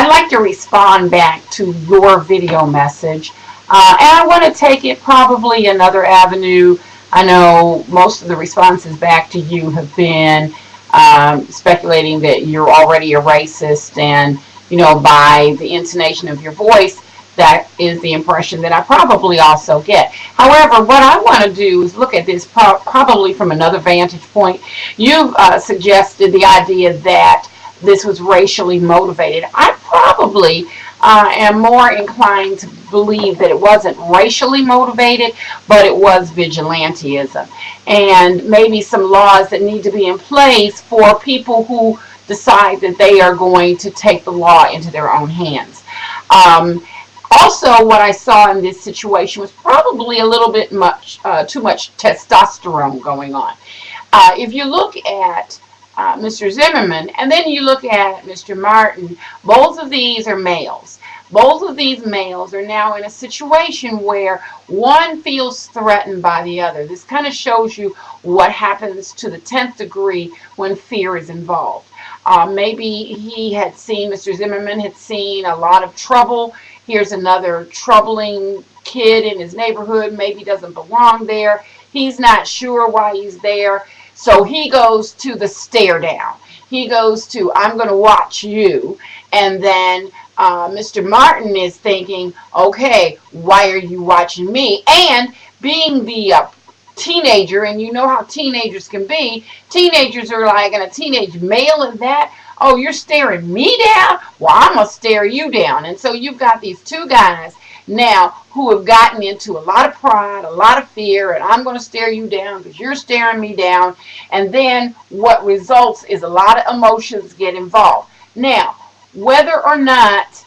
I'd like to respond back to your video message. And I want to take it probably another avenue. I know most of the responses back to you have been speculating that you're already a racist, and by the intonation of your voice, that is the impression that I probably also get. However, what I want to do is look at this probably from another vantage point. You've suggested the idea that this was racially motivated. I probably am more inclined to believe that it wasn't racially motivated, but it was vigilantism. And maybe some laws that need to be in place for people who decide that they are going to take the law into their own hands. Also, what I saw in this situation was probably a little bit too much testosterone going on. If you look at Mr. Zimmerman, and then you look at Mr. Martin, both of these are males. Both of these males are now in a situation where one feels threatened by the other. This kind of shows you what happens to the 10th degree when fear is involved. Maybe Mr. Zimmerman had seen a lot of trouble. Here's another troubling kid in his neighborhood, maybe doesn't belong there. He's not sure why he's there. So he goes to the stare down. He goes to, I'm going to watch you. And then Mr. Martin is thinking, okay, why are you watching me? And being the teenager, and you know how teenagers can be, teenagers are like, and a teenage male in that, oh, you're staring me down? Well, I'm going to stare you down. And so you've got these two guys now who have gotten into a lot of pride, a lot of fear, and I'm going to stare you down because you're staring me down. And then what results is a lot of emotions get involved. Now, whether or not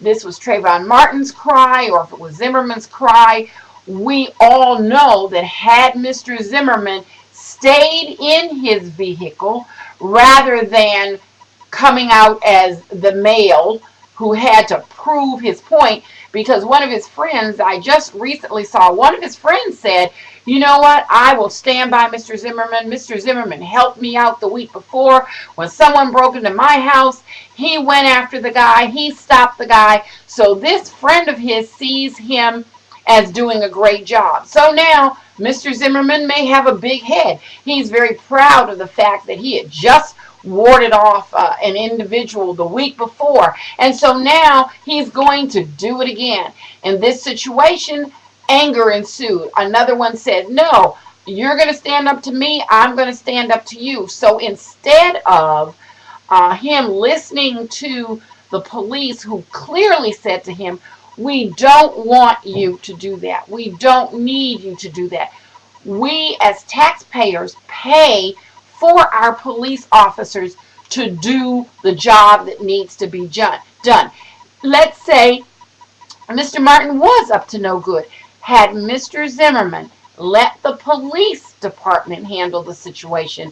this was Trayvon Martin's cry or if it was Zimmerman's cry, we all know that had Mr. Zimmerman stayed in his vehicle rather than coming out as the male who had to prove his point, because one of his friends, I just recently saw, one of his friends said, you know what, I will stand by Mr. Zimmerman. Mr. Zimmerman helped me out the week before. When someone broke into my house, he went after the guy, he stopped the guy. So this friend of his sees him as doing a great job. So now Mr. Zimmerman may have a big head. He's very proud of the fact that he had just warded off an individual the week before. And so now he's going to do it again. In this situation, anger ensued. Another one said, no, you're going to stand up to me, I'm going to stand up to you. So instead of him listening to the police, who clearly said to him, we don't want you to do that. We don't need you to do that. We as taxpayers pay for our police officers to do the job that needs to be done. Let's say Mr. Martin was up to no good. Had Mr. Zimmerman let the police department handle the situation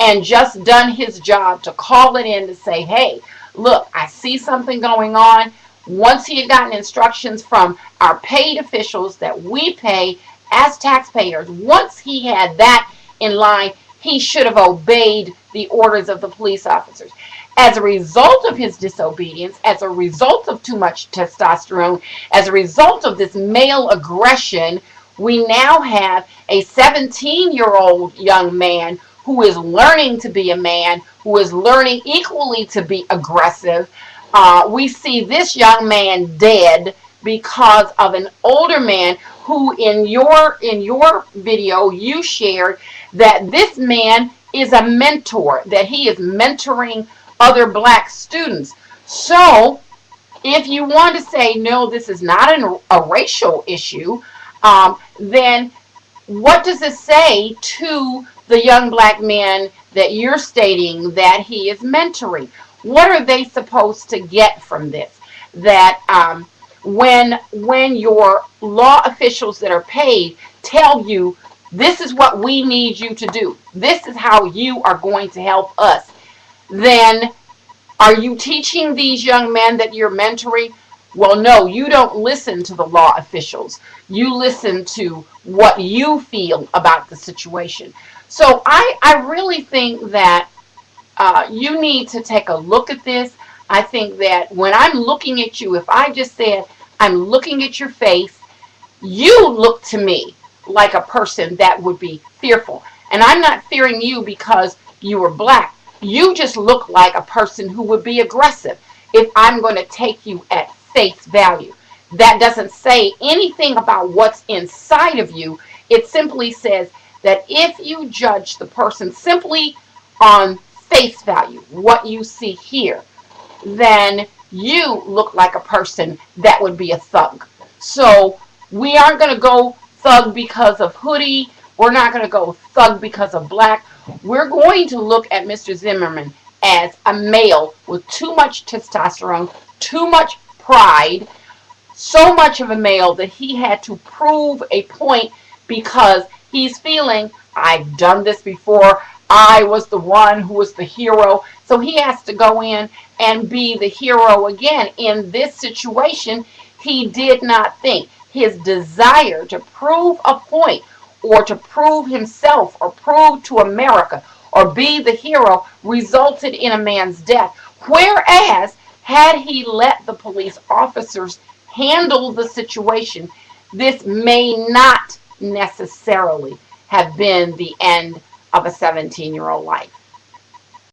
and just done his job to call it in to say, hey, look, I see something going on. Once he had gotten instructions from our paid officials that we pay as taxpayers, once he had that in line, he should have obeyed the orders of the police officers. As a result of his disobedience, as a result of too much testosterone, as a result of this male aggression, we now have a 17-year-old young man who is learning to be a man, who is learning equally to be aggressive. We see this young man dead because of an older man who in your video you shared that this man is a mentor, that he is mentoring other black students. So if you want to say, no, this is not a racial issue, then what does it say to the young black men that you're stating that he is mentoring? What are they supposed to get from this? That when your law officials that are paid tell you, this is what we need you to do, this is how you are going to help us, then are you teaching these young men that you're mentoring? Well, no, you don't listen to the law officials. You listen to what you feel about the situation. So I really think that you need to take a look at this. I think that when I'm looking at you, if I just said, I'm looking at your face, you look to me like a person that would be fearful. And I'm not fearing you because you are black. You just look like a person who would be aggressive if I'm going to take you at face value. That doesn't say anything about what's inside of you. It simply says that if you judge the person simply on face value, what you see here, then you look like a person that would be a thug. So we aren't going to go thug because of hoodie. We're not going to go thug because of black. We're going to look at Mr. Zimmerman as a male with too much testosterone, too much pride, so much of a male that he had to prove a point because he's feeling, I've done this before. I was the one who was the hero. So he has to go in and be the hero again. In this situation, he did not think. His desire to prove a point or to prove himself or prove to America or be the hero resulted in a man's death. Whereas, had he let the police officers handle the situation, this may not necessarily have been the end of a 17-year-old life.